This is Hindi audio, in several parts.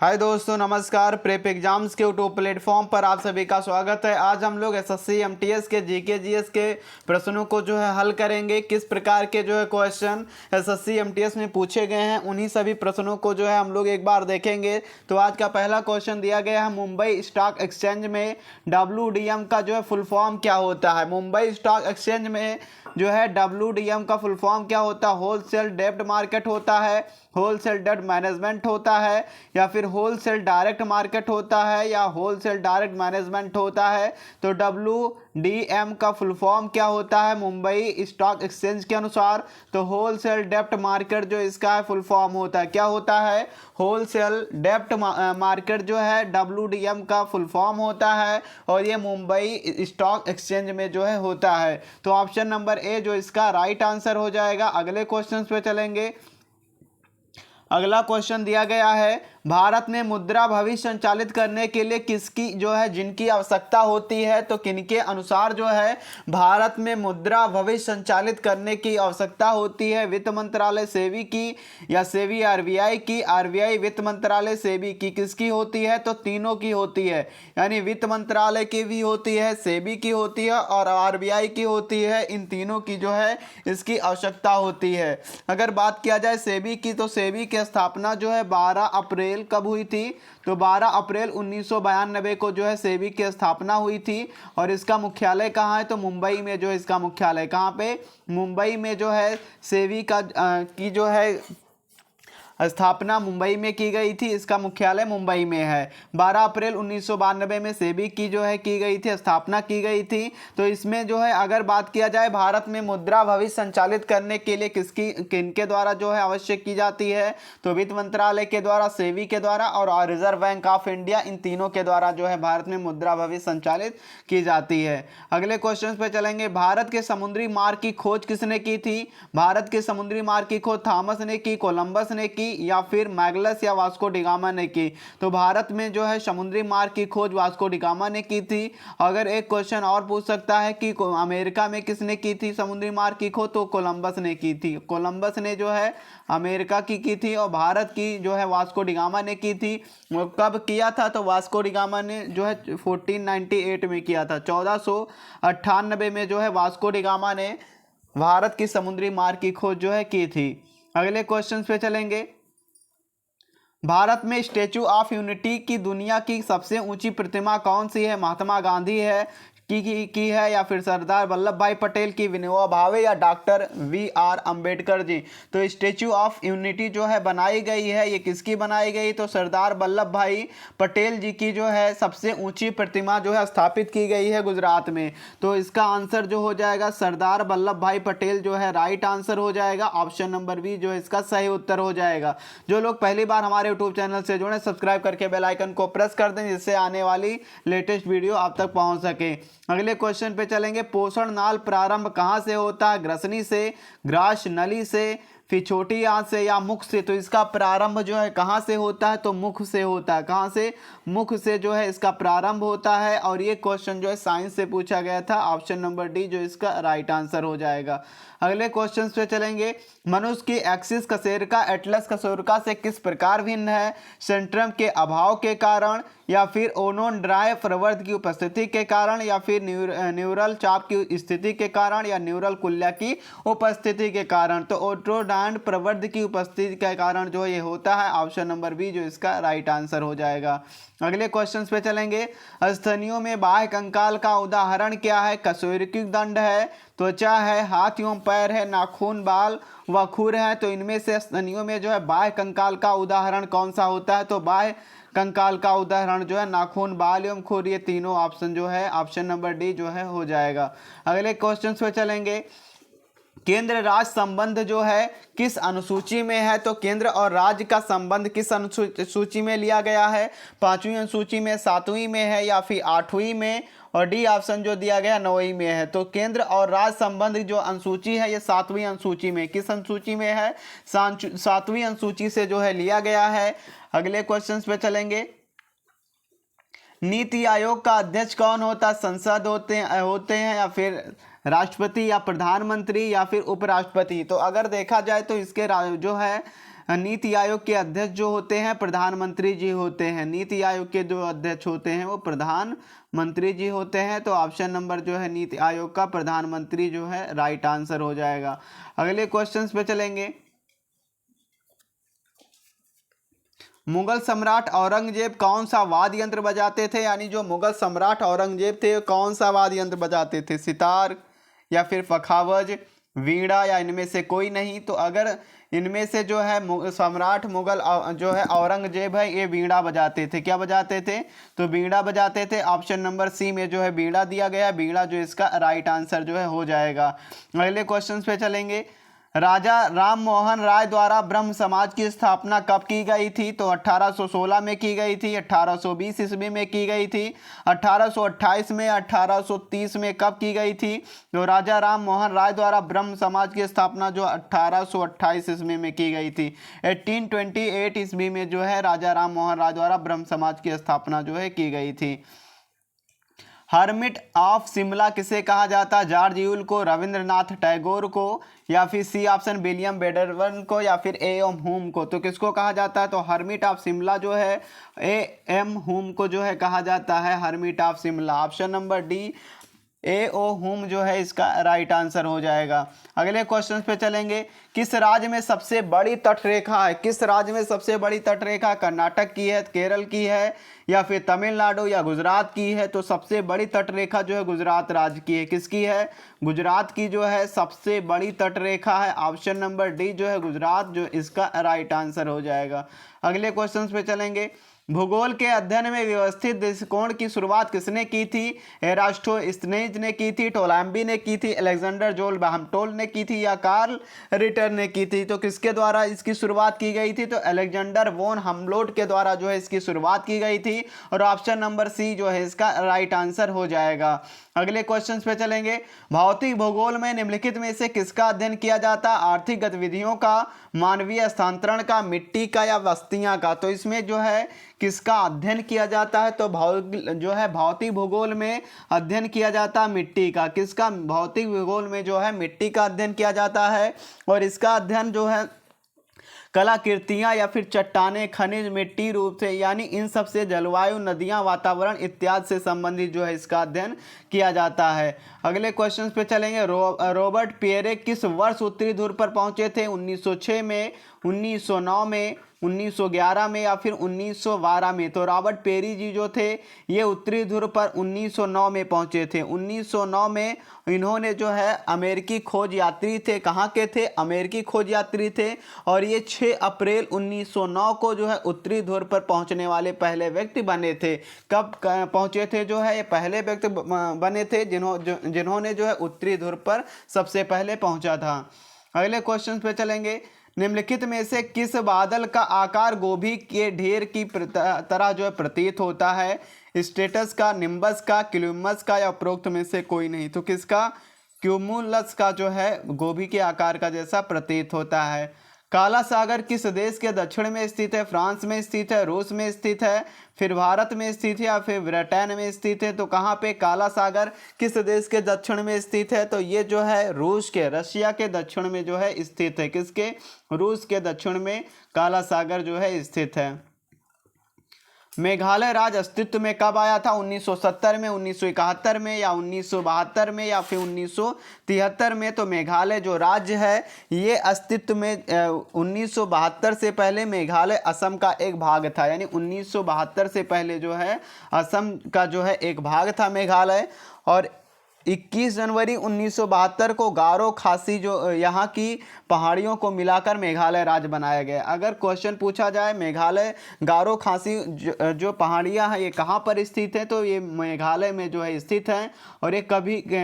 हाय दोस्तों, नमस्कार। प्रेप एग्जाम्स के यूट्यूब प्लेटफॉर्म पर आप सभी का स्वागत है। आज हम लोग एसएससी एमटीएस के जीके जीएस के प्रश्नों को हल करेंगे। किस प्रकार के क्वेश्चन एसएससी एमटीएस में पूछे गए हैं, उन्हीं सभी प्रश्नों को हम लोग एक बार देखेंगे। तो आज का पहला क्वेश्चन दिया गया है, मुंबई स्टॉक एक्सचेंज में WDM का फुल फॉर्म क्या होता है। मुंबई स्टॉक एक्सचेंज में WDM का फुल फॉर्म क्या होता है। होलसेल डेब्ट मार्केट होता है, होलसेल डेब्ट मैनेजमेंट होता है, या फिर होलसेल डायरेक्ट मार्केट होता है, या होलसेल डायरेक्ट मैनेजमेंट होता है। तो WDM का फुल फॉर्म क्या होता है मुंबई स्टॉक एक्सचेंज के अनुसार। तो होलसेल डेब्ट मार्केट इसका है फुल फॉर्म होता है, क्या होता है, होलसेल डेब्ट मार्केट WDM का फुल फॉर्म होता है, और ये मुंबई स्टॉक एक्सचेंज में होता है। तो ऑप्शन नंबर ए इसका राइट आंसर हो जाएगा। अगले क्वेश्चन पे चलेंगे। अगला क्वेश्चन दिया गया है, भारत में मुद्रा भविष्य संचालित करने के लिए किसकी जिनकी आवश्यकता होती है। तो किनके अनुसार भारत में मुद्रा भविष्य संचालित करने की आवश्यकता होती है। वित्त मंत्रालय सेबी की, या सेबी आरबीआई की, आरबीआई वित्त मंत्रालय सेबी की, किसकी होती है। तो तीनों की होती है, यानी वित्त मंत्रालय की भी होती है, सेबी की होती है और आरबीआई की होती है। इन तीनों की इसकी आवश्यकता होती है। अगर बात किया जाए सेबी की, तो सेबी की स्थापना 12 अप्रैल कब हुई थी। तो 12 अप्रैल 1992 को सेबी की स्थापना हुई थी। और इसका मुख्यालय कहाँ है। तो मुंबई में इसका मुख्यालय कहाँ पे, मुंबई में सेबी का की स्थापना मुंबई में की गई थी। इसका मुख्यालय मुंबई में है। 12 अप्रैल 1992 में सेबी की की गई थी, स्थापना की गई थी। तो इसमें अगर बात किया जाए भारत में मुद्रा भविष्य संचालित करने के लिए किनके द्वारा आवश्यक की जाती है। तो वित्त मंत्रालय के द्वारा, सेबी के द्वारा और रिजर्व बैंक ऑफ इंडिया, इन तीनों के द्वारा भारत में मुद्रा भविष्य संचालित की जाती है। अगले क्वेश्चन पे चलेंगे। भारत के समुद्री मार्ग की खोज किसने की थी। भारत के समुद्री मार्ग की खोज थॉमस ने की, कोलंबस ने की, या फिर मैगलस या वास्को डिगामा ने की। तो भारत में समुद्री मार्ग की खोज वास्को डिगामा ने की थी। अगर एक क्वेश्चन और पूछ सकता है कि अमेरिका में किसने की थी समुद्री मार्ग की खोज, तो कोलंबस ने की थी। कोलंबस ने अमेरिका की थी, और भारत की वास्को डिगामा ने की थी। वो कब किया था। तो वास्को डिगामा ने 1498 में किया था। 1498 में वास्को डिगामा ने भारत की समुद्री मार्ग की खोज की थी। अगले क्वेश्चन पे चलेंगे। भारत में स्टैचू ऑफ यूनिटी की दुनिया की सबसे ऊंची प्रतिमा कौन सी है। महात्मा गांधी है की है, या फिर सरदार वल्लभ भाई पटेल की, विनोबा भावे, या डॉक्टर VR अंबेडकर जी। तो स्टैचू ऑफ यूनिटी बनाई गई है, ये किसकी बनाई गई। तो सरदार वल्लभ भाई पटेल जी की सबसे ऊंची प्रतिमा स्थापित की गई है गुजरात में। तो इसका आंसर हो जाएगा सरदार वल्लभ भाई पटेल राइट आंसर हो जाएगा। ऑप्शन नंबर बी इसका सही उत्तर हो जाएगा। जो लोग पहली बार हमारे यूट्यूब चैनल से जुड़े, सब्सक्राइब करके बेल आइकन को प्रेस कर दें, जिससे आने वाली लेटेस्ट वीडियो आप तक पहुंच सके। अगले क्वेश्चन पे चलेंगे। पोषण नाल प्रारंभ कहां से होता है। ग्रसनी से, ग्रास नली से, फिर छोटी आंत से, या मुख से। तो इसका प्रारंभ कहां से होता है। तो मुख से होता है। कहां से, मुख से इसका प्रारंभ होता है। और ये क्वेश्चन साइंस से पूछा गया था। ऑप्शन नंबर डी इसका राइट आंसर हो जाएगा। अगले क्वेश्चन पे चलेंगे। मनुष्य की एक्सिस कशेरुका एटलस कशेरुका से किस प्रकार भिन्न है। सेंट्रम के अभाव के कारण, या फिर ओनोन ड्राई प्रवर्ध की उपस्थिति के कारण, या फिर न्यूरल चाप की स्थिति के कारण, या न्यूरल कुल्ला की उपस्थिति के कारण। तो ओट्रोडांड प्रवर्ध की उपस्थिति के कारण ये होता है। ऑप्शन नंबर बी इसका राइट आंसर हो जाएगा। अगले क्वेश्चन पे चलेंगे। स्तनियों में बाह्य कंकाल का उदाहरण क्या है। कशेरुकी दंड है, त्वचा है, हाथ एवं पैर है, नाखून, बाल व खुर है। तो इनमें से स्तनियों में बाह्य कंकाल का उदाहरण कौन सा होता है। तो बाह्य कंकाल का उदाहरण नाखून, बाल एवं खुर। ये तीनों ऑप्शन ऑप्शन नंबर डी हो जाएगा। अगले क्वेश्चन पे चलेंगे। केंद्र राज्य संबंध किस अनुसूची में है। तो केंद्र और राज्य का संबंध किस अनुसूची में लिया गया है। 5वीं अनुसूची में, 7वीं में है, या फिर 8वीं में। और डी ऑप्शन दिया गया 9वीं में है। तो केंद्र और राज्य संबंध अनुसूची है, ये 7वीं अनुसूची में, किस अनुसूची में है। 7वीं अनुसूची से लिया गया है। अगले क्वेश्चन पे चलेंगे। नीति आयोग का अध्यक्ष कौन होता है। संसद होते हैं, या फिर राष्ट्रपति, या प्रधानमंत्री, या फिर उपराष्ट्रपति। तो अगर देखा जाए तो इसके नीति आयोग के अध्यक्ष जो होते हैं प्रधानमंत्री जी होते हैं। नीति आयोग के जो अध्यक्ष होते हैं वो प्रधानमंत्री जी होते हैं। तो ऑप्शन नंबर जो है नीति आयोग का प्रधानमंत्री जो है राइट आंसर हो जाएगा। अगले क्वेश्चंस पे चलेंगे। मुगल सम्राट औरंगजेब कौन सा वाद्य यंत्र बजाते थे? यानी जो मुगल सम्राट औरंगजेब थे कौन सा वाद्य यंत्र बजाते थे? सितार या फिर पखावज, वीणा या इनमें से कोई नहीं? तो अगर इनमें से जो है सम्राट मुगल जो है औरंगजेब है ये वीणा बजाते थे। क्या बजाते थे? तो वीणा बजाते थे। ऑप्शन नंबर सी में जो है वीणा दिया गया, वीणा जो इसका राइट आंसर जो है हो जाएगा। अगले क्वेश्चन पे चलेंगे। राजा राम मोहन राय द्वारा ब्रह्म समाज की स्थापना कब की गई थी? तो 1816 में की गई थी, 1820 ईस्वी में की गई थी, 1828 में, 1830 में कब की गई थी? तो राजा राम मोहन राय द्वारा ब्रह्म समाज की स्थापना जो 1828 ईस्वी में की गई थी। 1828 ईस्वी में जो है राजा राम मोहन राय द्वारा ब्रह्म समाज की स्थापना जो है की गई थी। हर्मिट ऑफ शिमला किसे कहा जाता? जॉर्ज यूल को, रविंद्रनाथ टैगोर को, या फिर सी ऑप्शन विलियम बेडरवन को, या फिर ए एम हुम को? तो किसको कहा जाता है? तो हर्मिट ऑफ शिमला जो है ए एम हुम को जो है कहा जाता है hermit of Shimla. Option number D A O Hume जो है इसका राइट आंसर हो जाएगा। अगले क्वेश्चन पे चलेंगे। किस राज्य में सबसे बड़ी तटरेखा है? किस राज्य में सबसे बड़ी तटरेखा? कर्नाटक की है, केरल की है, या फिर तमिलनाडु या गुजरात की है? तो सबसे बड़ी तटरेखा जो है गुजरात राज्य की है। किसकी है? गुजरात की जो है सबसे बड़ी तटरेखा है। ऑप्शन नंबर डी जो है गुजरात जो इसका राइट आंसर हो जाएगा। अगले क्वेश्चन पे चलेंगे। भूगोल के अध्ययन में व्यवस्थित दृष्टिकोण की शुरुआत किसने की थी? एरास्टोस्थेनेज ने की थी, टोलेम्बी ने की थी, अलेक्जेंडर जोल बाहमटोल ने की थी, या कार्ल रिटर ने की थी? तो किसके द्वारा इसकी शुरुआत की गई थी? तो अलेक्जेंडर वोन हमलोट के द्वारा जो है इसकी शुरुआत की गई थी। और ऑप्शन नंबर सी जो है इसका राइट आंसर हो जाएगा। अगले क्वेश्चन पे चलेंगे। भौतिक भूगोल में निम्नलिखित में से किसका अध्ययन किया जाता? आर्थिक गतिविधियों का, मानवीय हस्तांतरण का, मिट्टी का, या बस्तियां का? तो इसमें जो है किसका अध्ययन किया जाता है? तो जो है भौतिक भूगोल में अध्ययन किया जाता है मिट्टी का। किसका? भौतिक भूगोल में जो है मिट्टी का अध्ययन किया जाता है। और इसका अध्ययन जो है कलाकृतियाँ या फिर चट्टानें, खनिज, मिट्टी रूप से, यानी इन सब से जलवायु, नदियाँ, वातावरण इत्यादि से संबंधित जो है इसका अध्ययन किया जाता है। अगले क्वेश्चन पे चलेंगे। रॉबर्ट पियरे किस वर्ष उत्तरी ध्रुव पर पहुंचे थे? 1906 में, 1909 में, 1911 में, या फिर 1912 में? तो रॉबर्ट पेरी जी जो थे ये उत्तरी ध्रुव पर 1909 में पहुंचे थे। 1909 में इन्होंने जो है अमेरिकी खोज यात्री थे। कहाँ के थे? अमेरिकी खोज यात्री थे। और ये 6 अप्रैल 1909 को जो है उत्तरी ध्रुव पर पहुंचने वाले पहले व्यक्ति बने थे। कब पहुंचे थे? जो है ये पहले व्यक्ति बने थे जिन्होंने जो है उत्तरी ध्रुव पर सबसे पहले पहुंचा था। अगले क्वेश्चन पे चलेंगे। निम्नलिखित में से किस बादल का आकार गोभी के ढेर की तरह जो है प्रतीत होता है? स्टेटस का, निम्बस का, क्यूमुलस का, या उपरोक्त में से कोई नहीं? तो किसका? क्यूमुलस का जो है गोभी के आकार का जैसा प्रतीत होता है। काला सागर किस देश के दक्षिण में स्थित है? फ्रांस में स्थित है, रूस में स्थित है, फिर भारत में स्थित है, या फिर ब्रिटेन में स्थित है? तो कहाँ पे काला सागर किस देश के दक्षिण में स्थित है? तो ये जो है रूस के, रशिया के दक्षिण में जो है स्थित है। किसके? रूस के दक्षिण में काला सागर जो है स्थित है। मेघालय राज्य अस्तित्व में कब आया था? 1970 में, 1971 में, या 1972 में, या फिर 1973 में? तो मेघालय जो राज्य है ये अस्तित्व में 1972 से पहले मेघालय असम का एक भाग था। यानी 1972 से पहले जो है असम का जो है एक भाग था मेघालय। और 21 जनवरी 1972 को गारो खासी जो यहाँ की पहाड़ियों को मिलाकर मेघालय राज्य बनाया गया। अगर क्वेश्चन पूछा जाए मेघालय गारो खासी जो पहाड़ियाँ हैं ये कहाँ पर स्थित है? तो ये मेघालय में जो है स्थित है। और ये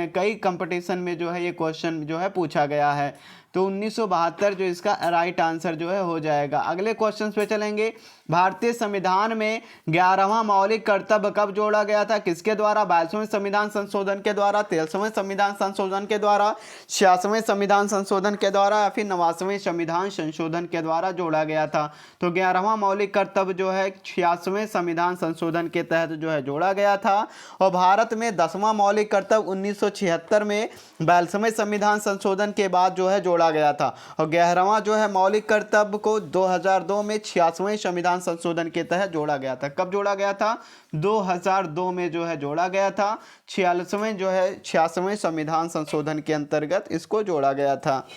कई कंपटीशन में जो है ये क्वेश्चन जो है पूछा गया है। तो 1972 जो इसका राइट आंसर जो है हो जाएगा। अगले क्वेश्चन पे चलेंगे। भारतीय संविधान में 11वां मौलिक कर्तव्य कब जोड़ा गया था? किसके द्वारा? 22वें संविधान संशोधन के द्वारा, 23वें संविधान संशोधन के द्वारा, 86वें संविधान संशोधन के द्वारा, या फिर 89वें संविधान संशोधन के द्वारा जोड़ा गया था? तो 11वां मौलिक कर्तव्य जो है 86वें संविधान संशोधन के तहत जो है जोड़ा गया था। और भारत में 10वां मौलिक कर्तव्य 1976 में 42वें संविधान संशोधन के बाद जो है जोड़ा जोड़ा गया था। और 11वां जो है मौलिक कर्तव्य को 2002 में 86वें संविधान संशोधन के तहत जोड़ा गया था। कब जोड़ा गया था? 2002 में जो है जोड़ा गया था। 86वें संविधान संशोधन के अंतर्गत इसको जोड़ा गया था।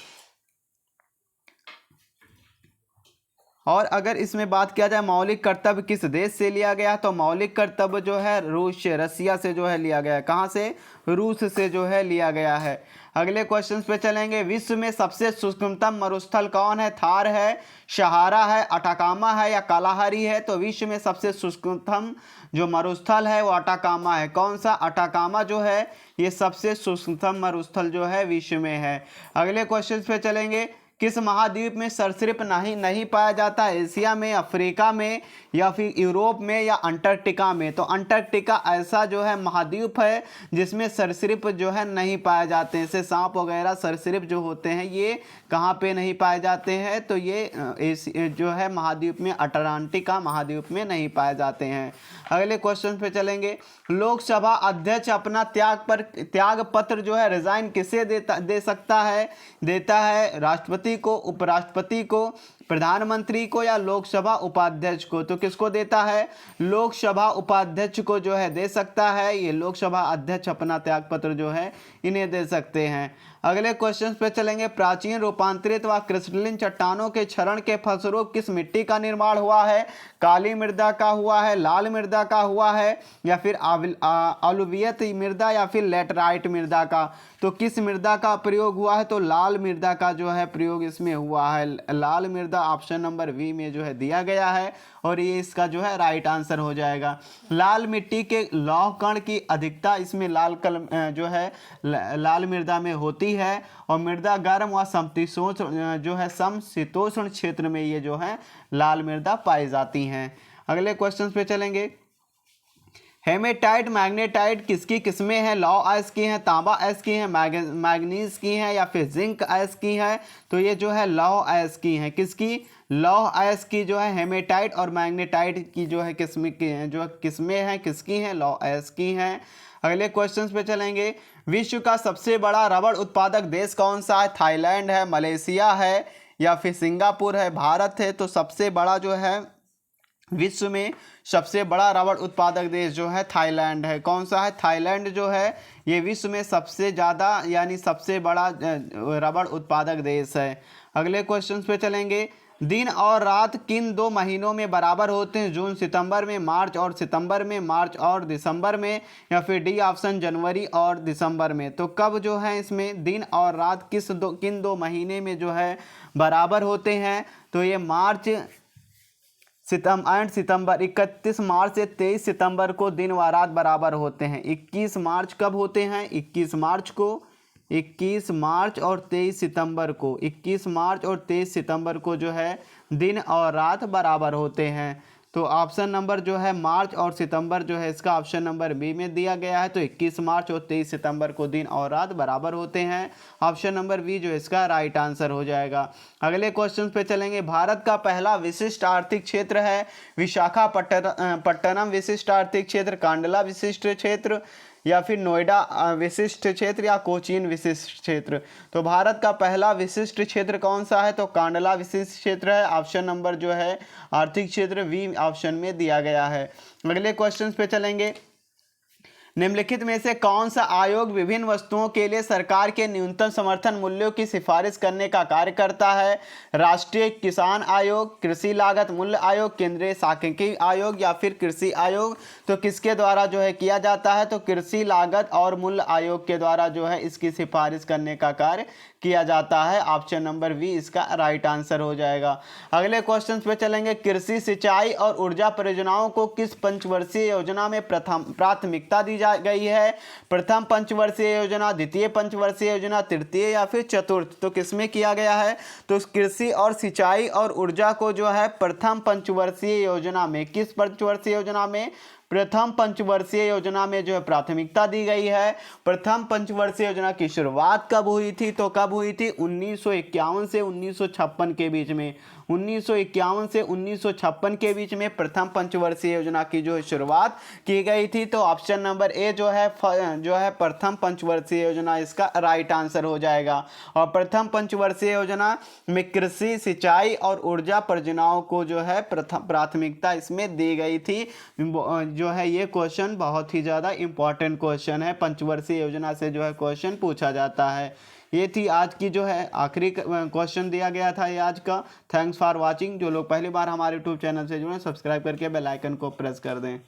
और अगर इसमें बात किया जाए मौलिक कर्तव्य किस देश से लिया गया, तो मौलिक कर्तव्य जो है रसिया से जो है लिया गया है। कहाँ से? रूस से जो है लिया गया है। अगले क्वेश्चन पे चलेंगे। विश्व में सबसे शुष्कतम मरुस्थल कौन है? थार है, सहारा है, अटाकामा है या कालाहारी है? तो विश्व में सबसे शुष्कतम जो मरुस्थल है वो अटाकामा है। कौन सा? अटाकामा जो है ये सबसे शुष्कतम मरुस्थल जो है विश्व में है। अगले क्वेश्चन पे चलेंगे। किस महाद्वीप में सरीसृप नहीं पाया जाता? एशिया में, अफ्रीका में या फिर यूरोप में या अंटार्कटिका में? तो अंटार्कटिका ऐसा जो है महाद्वीप है जिसमें सरीसृप जो है नहीं पाए जाते हैं। जैसे सांप वगैरह सरीसृप जो होते हैं ये कहाँ पे नहीं पाए जाते हैं? तो ये जो है महाद्वीप में, अंटार्कटिका महाद्वीप में नहीं पाए जाते हैं। अगले क्वेश्चन पे चलेंगे। लोकसभा अध्यक्ष अपना त्याग पत्र जो है रिजाइन किसे दे सकता है? देता है राष्ट्रपति को, उपराष्ट्रपति को, प्रधानमंत्री को या लोकसभा उपाध्यक्ष को? तो किसको देता है? लोकसभा उपाध्यक्ष को जो है दे सकता है। ये लोकसभा अध्यक्ष अपना त्यागपत्र जो है इन्हें दे सकते हैं। अगले क्वेश्चन पे चलेंगे। प्राचीन रूपांतरित व क्रिस्टलीन चट्टानों के क्षरण के फलस्वरूप किस मिट्टी का निर्माण हुआ है? काली मृदा का हुआ है, लाल मृदा का हुआ है या फिर अलुवियत मृदा या फिर लैटराइट मृदा का? तो किस मृदा का प्रयोग हुआ है? तो लाल मृदा का जो है प्रयोग इसमें हुआ है। लाल मृदा ऑप्शन नंबर बी में जो है दिया गया है और ये इसका जो है राइट आंसर हो जाएगा। लाल मिट्टी के लौह कण की अधिकता इसमें लाल मृदा में होती है और मृदा गर्म व समशीतोष्ण क्षेत्र में ये जो है लाल मृदा पाई जाती हैं। अगले क्वेश्चन पे चलेंगे। हेमेटाइट मैग्नेटाइट किसकी किस्में हैं? लौ अयस्क की हैं, तांबा अयस्क की हैं, मैग्नीज की हैं या फिर जिंक अयस्क की हैं? तो ये जो है लौह अयस्क की हैं। किसकी? लौह अयस्क की जो है हेमेटाइट और मैग्नेटाइट की जो है किस्में हैं किसकी हैं? लौह अयस्क की हैं। अगले क्वेश्चन पे चलेंगे। विश्व का सबसे बड़ा रबड़ उत्पादक देश कौन सा है? थाईलैंड है, मलेशिया है या फिर सिंगापुर है, भारत है? तो सबसे बड़ा जो है विश्व में सबसे बड़ा रबड़ उत्पादक देश जो है थाईलैंड है। कौन सा है? थाईलैंड जो है ये विश्व में सबसे ज़्यादा यानी सबसे बड़ा रबड़ उत्पादक देश है। अगले क्वेश्चन पे चलेंगे। दिन और रात किन 2 महीनों में बराबर होते हैं? जून सितंबर में, मार्च और सितंबर में, मार्च और दिसंबर में या फिर डी ऑप्शन जनवरी और दिसंबर में? तो कब जो है इसमें दिन और रात किन 2 महीने में जो है बराबर होते हैं? तो ये सितंबर 31 मार्च से 23 सितंबर को दिन व रात बराबर होते हैं। 21 मार्च कब होते हैं? 21 मार्च और 23 सितंबर को 21 मार्च और 23 सितंबर को जो है दिन और रात बराबर होते हैं। तो ऑप्शन नंबर जो है मार्च और सितंबर जो है इसका ऑप्शन नंबर बी में दिया गया है। तो 21 मार्च और 23 सितंबर को दिन और रात बराबर होते हैं। ऑप्शन नंबर बी जो इसका राइट आंसर हो जाएगा। अगले क्वेश्चन पे चलेंगे। भारत का पहला विशिष्ट आर्थिक क्षेत्र है विशाखापट्टनम विशिष्ट आर्थिक क्षेत्र, कांडला विशिष्ट क्षेत्र या फिर नोएडा विशिष्ट क्षेत्र या कोचीन विशिष्ट क्षेत्र? तो भारत का पहला विशिष्ट क्षेत्र कौन सा है? तो कांडला विशिष्ट क्षेत्र है। ऑप्शन नंबर जो है आर्थिक क्षेत्र बी ऑप्शन में दिया गया है। अगले क्वेश्चन पे चलेंगे। निम्नलिखित में से कौन सा आयोग विभिन्न वस्तुओं के लिए सरकार के न्यूनतम समर्थन मूल्यों की सिफारिश करने का कार्य करता है? राष्ट्रीय किसान आयोग, कृषि लागत मूल्य आयोग, केंद्रीय सांख्यिकी आयोग या फिर कृषि आयोग? तो किसके द्वारा जो है किया जाता है? तो कृषि लागत और मूल्य आयोग के द्वारा जो है इसकी सिफारिश करने का कार्य किया जाता है। ऑप्शन नंबर बी इसका राइट आंसर हो जाएगा। अगले क्वेश्चन पे चलेंगे। कृषि, सिंचाई और ऊर्जा परियोजनाओं को किस पंचवर्षीय योजना में प्राथमिकता दी गई है? प्रथम पंचवर्षीय योजना, द्वितीय पंचवर्षीय योजना, तृतीय या फिर चतुर्थ? तो किसमें किया गया है? तो कृषि और सिंचाई और ऊर्जा को जो है प्रथम पंचवर्षीय योजना में, किस पंचवर्षीय योजना में? प्रथम पंचवर्षीय योजना में जो है प्राथमिकता दी गई है। प्रथम पंचवर्षीय योजना की शुरुआत कब हुई थी? तो कब हुई थी? 1951 से 1956 के बीच में। 1951 से 1956 के बीच में प्रथम पंचवर्षीय योजना की जो शुरुआत की गई थी। तो ऑप्शन नंबर ए जो है प्रथम पंचवर्षीय योजना इसका राइट आंसर हो जाएगा। और प्रथम पंचवर्षीय योजना में कृषि, सिंचाई और ऊर्जा परियोजनाओं को जो है प्रथम प्राथमिकता इसमें दी गई थी। जो है ये क्वेश्चन बहुत ही ज़्यादा इंपॉर्टेंट क्वेश्चन है, पंचवर्षीय योजना से जो है क्वेश्चन पूछा जाता है। ये थी आज की जो है आखिरी क्वेश्चन दिया गया था ये आज का। Thanks for watching. जो लोग पहली बार हमारे यूट्यूब चैनल से जुड़े सब्सक्राइब करके बेल आइकन को प्रेस कर दें।